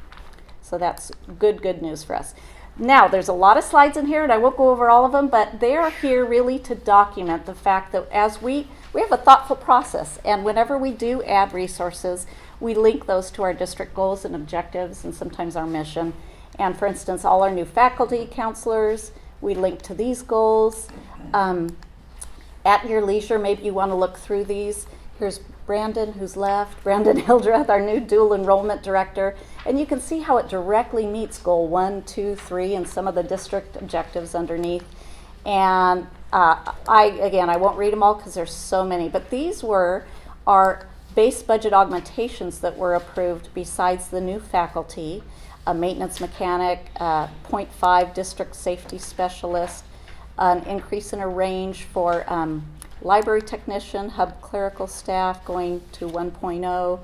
So that's good news for us. Now, there's a lot of slides in here, and I won't go over all of them, but they are here really to document the fact that as we have a thoughtful process, and whenever we do add resources, we link those to our district goals and objectives, and sometimes our mission. And for instance, all our new faculty counselors, we link to these goals. At your leisure, maybe you want to look through these. Here's Brandon, who's left, Brandon Hildreth, our new dual enrollment director. And you can see how it directly meets goal 1, 2, 3, and some of the district objectives underneath. And I won't read them all because there's so many, but these were our base budget augmentations that were approved besides the new faculty, a maintenance mechanic, 0.5 district safety specialist, an increase in a range for library technician, hub clerical staff going to 1.0.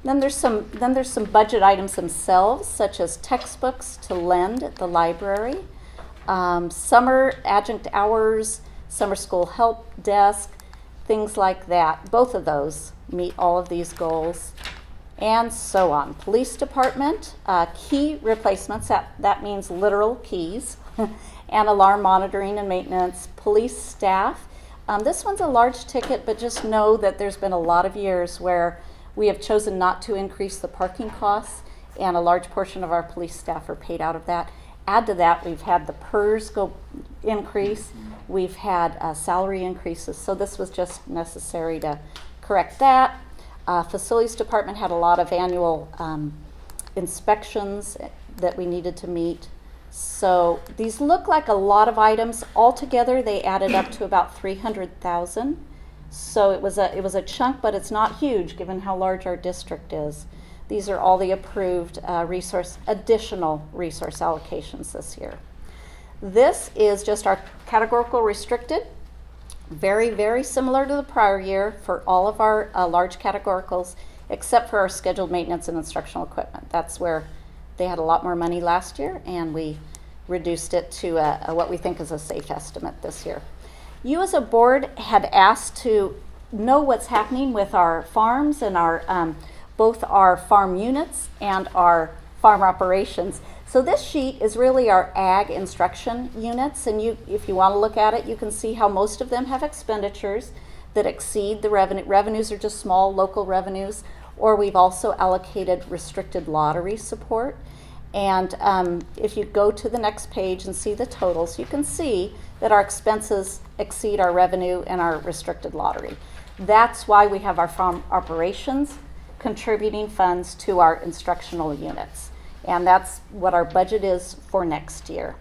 Then there's some budget items themselves, such as textbooks to lend at the library, summer adjunct hours, summer school help desk, things like that. Both of those meet all of these goals, and so on. Police department, key replacements, that means literal keys, and alarm monitoring and maintenance. Police staff, this one's a large ticket, but just know that there's been a lot of years where we have chosen not to increase the parking costs, and a large portion of our police staff are paid out of that. Add to that, we've had the PERS increase, we've had salary increases, so this was just necessary to correct that. Facilities department had a lot of annual inspections that we needed to meet. So these look like a lot of items. Altogether, they added up to about 300,000. So it was a chunk, but it's not huge given how large our district is. These are all the approved additional resource allocations this year. This is just our categorical restricted. Very, very similar to the prior year for all of our large categoricals, except for our scheduled maintenance and instructional equipment. That's where they had a lot more money last year, and we reduced it to what we think is a safe estimate this year. You as a board had asked to know what's happening with our farms and our both our farm units and our farm operations. So this sheet is really our ag instruction units, and if you want to look at it, you can see how most of them have expenditures that exceed the revenue. Revenues are just small local revenues, or we've also allocated restricted lottery support. And if you go to the next page and see the totals, you can see that our expenses exceed our revenue and our restricted lottery. That's why we have our farm operations contributing funds to our instructional units. And that's what our budget is for next year.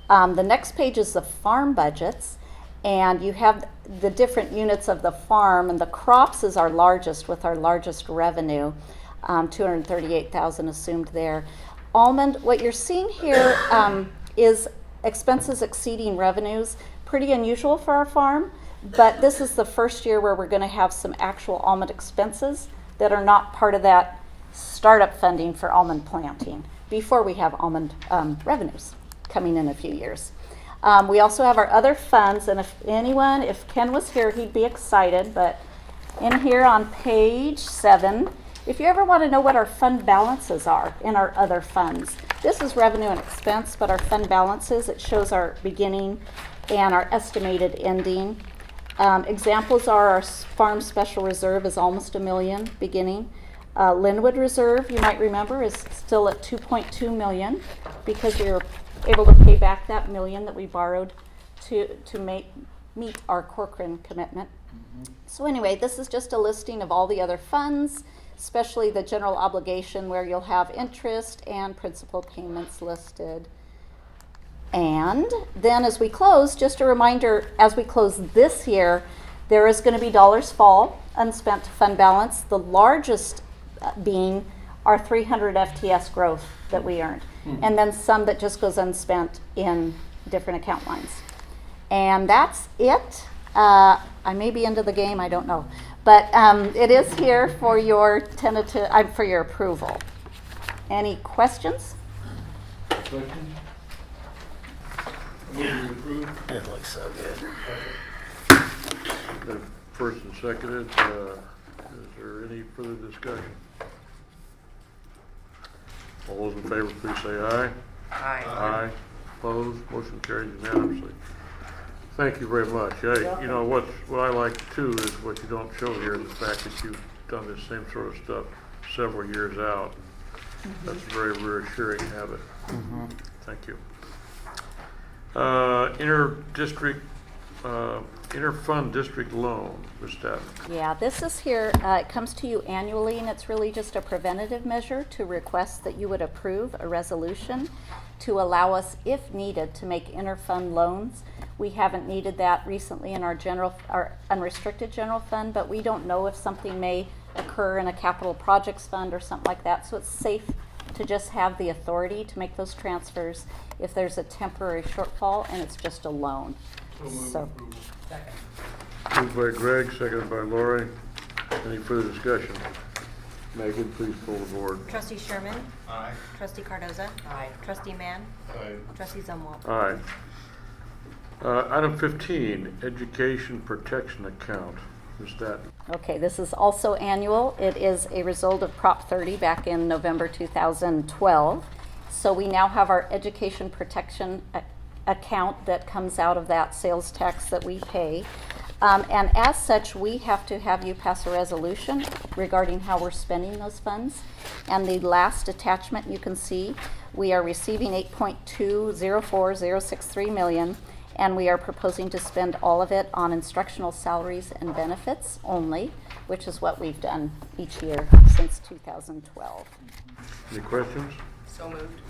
The next page is the farm budgets, and you have the different units of the farm, and the crops is our largest with our largest revenue, 238,000 assumed there. Almond, what you're seeing here is expenses exceeding revenues. Pretty unusual for our farm, but this is the first year where we're going to have some actual almond expenses that are not part of that startup funding for almond planting before we have almond revenues coming in a few years. We also have our other funds, and if Ken was here, he'd be excited, but in here on page 7, if you ever want to know what our fund balances are in our other funds, this is revenue and expense, but our fund balances, it shows our beginning and our estimated ending. Examples are our farm special reserve is almost $1 million beginning. Linwood Reserve, you might remember, is still at $2.2 million because we were able to pay back that $1 million that we borrowed to meet our Corcoran commitment. So anyway, this is just a listing of all the other funds, especially the general obligation where you'll have interest and principal payments listed. And then as we close, just a reminder, as we close this year, there is going to be dollars fall, unspent fund balance, the largest being our 300 FTS growth that we earned, and then some that just goes unspent in different account lines. And that's it. I may be into the game, I don't know. But it is here for your for your approval. Any questions? Questions? It looks so good. First and seconded. Is there any further discussion? All those in favor, please say aye. Aye. Aye. Opposed? Motion carries unanimously. Thank you very much. You know what I like too is what you don't show here, the fact that you've done this same sort of stuff several years out. That's very reassuring to have it. Thank you. Inter-district interfund district loan, Ms. Staton. Yeah, this is here, it comes to you annually, and it's really just a preventative measure to request that you would approve a resolution to allow us, if needed, to make interfund loans. We haven't needed that recently in our unrestricted general fund, but we don't know if something may occur in a capital projects fund or something like that, so it's safe to just have the authority to make those transfers if there's a temporary shortfall and it's just a loan. So. Moved by Greg, seconded by Lori. Any further discussion? Megan, please pull the board. Trustee Sherman? Aye. Trustee Cardoza? Aye. Trustee Mann? Aye. Trustee Zumwalt? Aye. Item 15, education protection account. Ms. Staton. Okay, this is also annual. It is a result of Prop 30 back in November 2012. So we now have our education protection account that comes out of that sales tax that we pay. And as such, we have to have you pass a resolution regarding how we're spending those funds. And the last attachment you can see, we are receiving $8.204063 million, and we are proposing to spend all of it on instructional salaries and benefits only, which is what we've done each year since 2012. Any questions? So moved.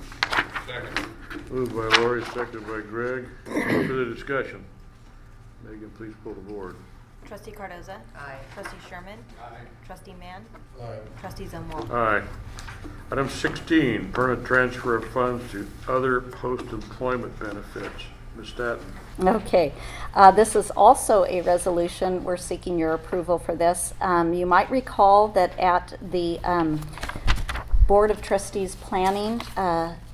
Second. Moved by Lori, seconded by Greg. Any further discussion? Megan, please pull the board. Trustee Cardoza? Aye. Trustee Sherman? Aye. Trustee Mann? Aye. Trustee Zumwalt? Aye. Item 16, permanent transfer of funds to other post-employment benefits. Ms. Staton. Okay, this is also a resolution. We're seeking your approval for this. You might recall that at the Board of Trustees planning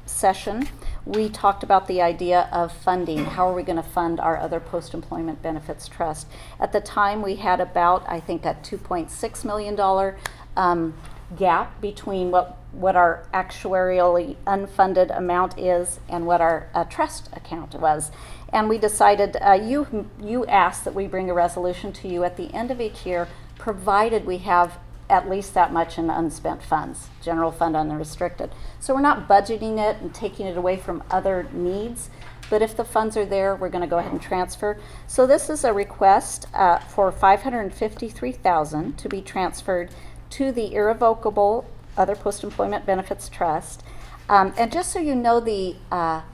session, we talked about the idea of funding. How are we going to fund our other post-employment benefits trust? At the time, we had about, I think, a $2.6 million gap between what our actuarially unfunded amount is and what our trust account was. And we decided, you asked that we bring a resolution to you at the end of each year, provided we have at least that much in unspent funds, general fund unrestricted. So we're not budgeting it and taking it away from other needs, but if the funds are there, we're going to go ahead and transfer. So this is a request for $553,000 to be transferred to the irrevocable other post-employment benefits trust. And just so you know, the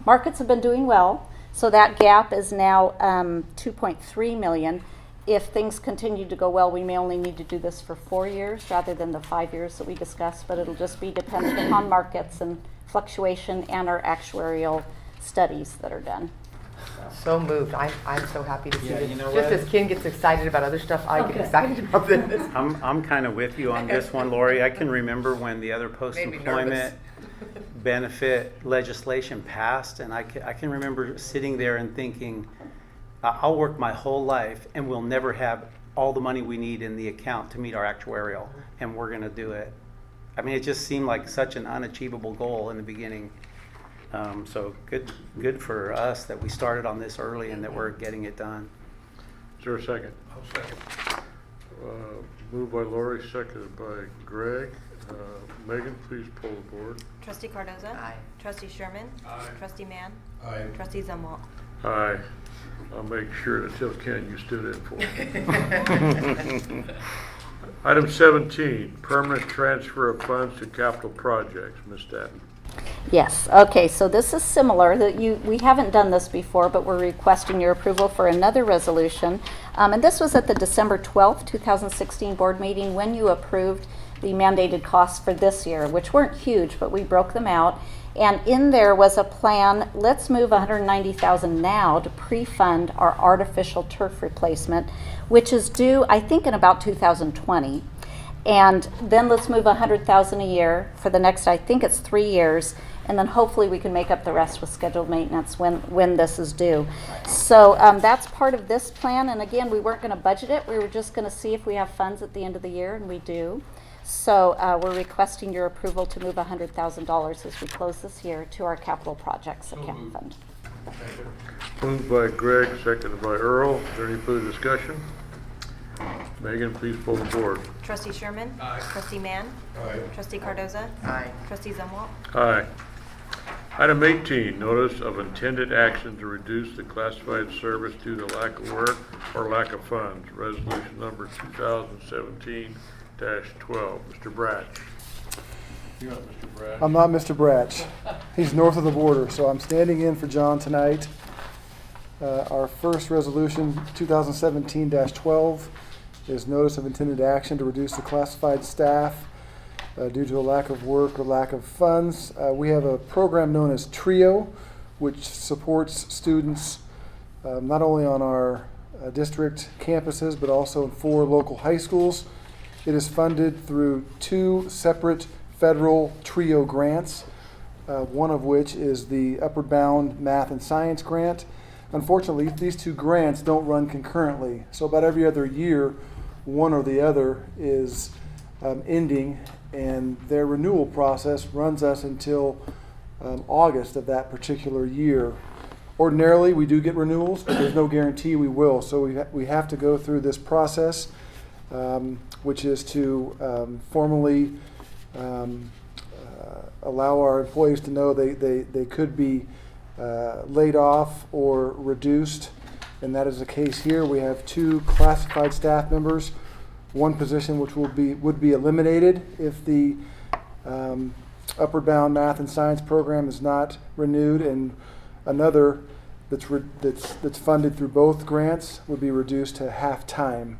markets have been doing well, so that gap is now $2.3 million. If things continue to go well, we may only need to do this for 4 years rather than the 5 years that we discussed, but it'll just be dependent upon markets and fluctuation and our actuarial studies that are done. So moved. I'm so happy to see Yeah, this. you know Just what? as Ken gets excited about other stuff, I get excited about this. I'm kind of with you on this one, Lori. I can remember when the other Made me post-employment nervous. benefit legislation passed, and I can remember sitting there and thinking, I'll work my whole life and we'll never have all the money we need in the account to meet our actuarial, and we're going to do it. I mean, it just seemed like such an unachievable goal in the beginning. So good for us that we started on this early and that we're getting it done. Is there a second? I'll second. Moved by Lori, seconded by Greg. Megan, please pull the board. Trustee Cardoza? Aye. Trustee Sherman? Aye. Trustee Mann? Aye. Trustee Zumwalt? Aye. I'll make sure to tell Ken you stood in for me. Item 17, permanent transfer of funds to capital projects. Ms. Staton. Yes, okay, so this is similar, we haven't done this before, but we're requesting your approval for another resolution. And this was at the December 12th, 2016 board meeting when you approved the mandated costs for this year, which weren't huge, but we broke them out. And in there was a plan, let's move $190,000 now to pre-fund our artificial turf replacement, which is due, I think, in about 2020. And then let's move $100,000 a year for the next, I think it's 3 years, and then hopefully we can make up the rest with scheduled maintenance when this is due. So that's part of this plan, and again, we weren't going to budget it, we were just going to see if we have funds at the end of the year, and we do. So we're requesting your approval to move $100,000 as we close this year to our capital projects account fund. Moved by Greg, seconded by Earl. Is there any further discussion? Megan, please pull the board. Trustee Sherman? Aye. Trustee Mann? Aye. Trustee Cardoza? Aye. Trustee Zumwalt? Aye. Item 18, notice of intended action to reduce the classified service due to lack of work or lack of funds. Resolution number 2017-12. Mr. Bratch. You're not Mr. Bratch. I'm not Mr. Bratch. He's north of the border, so I'm standing in for John tonight. Our first resolution, 2017-12, is notice of intended action to reduce the classified staff due to a lack of work or lack of funds. We have a program known as TRIO, which supports students not only on our district campuses, but also in 4 local high schools. It is funded through 2 separate federal TRIO grants, one of which is the Upward Bound Math and Science Grant. Unfortunately, these 2 grants don't run concurrently, so about every other year, one or the other is ending, and their renewal process runs us until August of that particular year. Ordinarily, we do get renewals, but there's no guarantee we will, so we have to go through this process, which is to formally allow our employees to know they could be laid off or reduced, and that is the case here. We have 2 classified staff members, 1 position which would be eliminated if the Upward Bound Math and Science program is not renewed, and another that's funded through both grants would be reduced to half-time.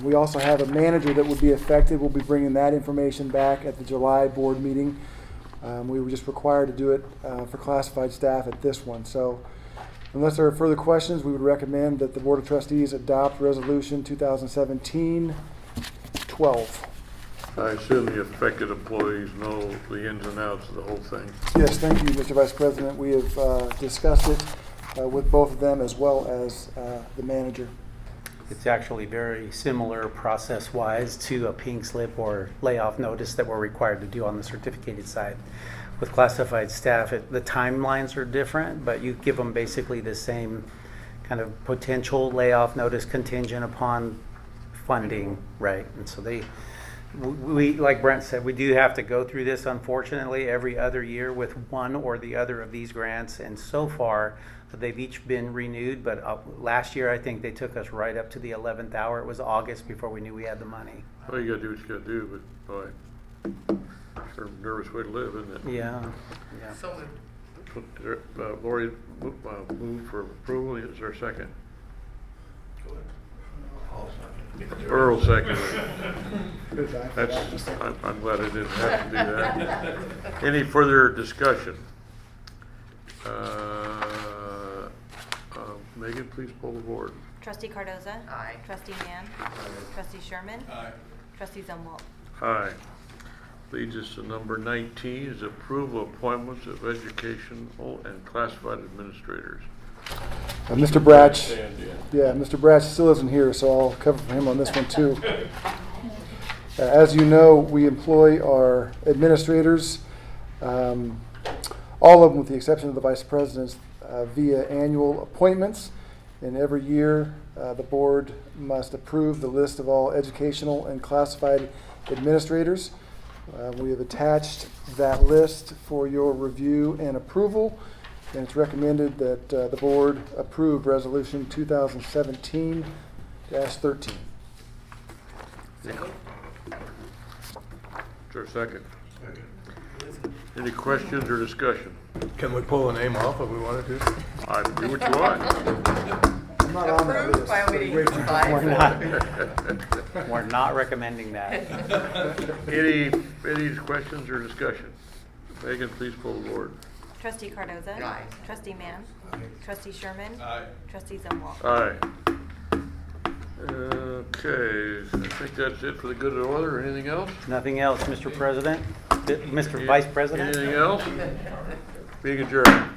We also have a manager that would be affected. We'll be bringing that information back at the July board meeting. We were just required to do it for classified staff at this one. So unless there are further questions, we would recommend that the Board of Trustees adopt Resolution 2017-12. I assume the affected employees know the ins and outs of the whole thing. Yes, thank you, Mr. Vice President. We have discussed it with both of them as well as the manager. It's actually very similar process-wise to a pink slip or layoff notice that we're required to do on the certificated side. With classified staff, the timelines are different, but you give them basically the same kind of potential layoff notice contingent upon funding, right? And so we, like Brent said, we do have to go through this, unfortunately, every other year with one or the other of these grants, and so far they've each been renewed, but last year I think they took us right up to the 11th hour. It was August before we knew we had the money. Well, you gotta do what you gotta do, but boy, sort of a nervous way to live, isn't it? Yeah. So moved. Lori moved for approval. Is there a second? Earl seconded. I'm glad I didn't have to do that. Any further discussion? Megan, please pull the board. Trustee Cardoza? Aye. Trustee Mann? Trustee Sherman? Aye. Trustee Zumwalt? Aye. Leads us to number 19 is approval of appointments of educational and classified administrators. Mr. Bratch, Mr. Bratch still isn't here, so I'll cover for him on this one too. As you know, we employ our administrators, all of them with the exception of the vice presidents, via annual appointments. And every year, the board must approve the list of all educational and classified administrators. We have attached that list for your review and approval, and it's recommended that the board approve Resolution 2017-13. Is there a second? Any questions or discussion? Can we pull a name off if we wanted to? I do what you want. I'm not on that Approved list. by meeting We're not recommending that. Any questions or discussion? Megan, please pull the board. Trustee Cardoza? Aye. Trustee Mann? Trustee Sherman? Aye. Trustee Zumwalt? Aye. Okay, I think that's it for the good of the order. Anything else? Nothing else, Mr. President? Mr. Vice President? Anything else? Being adjourned.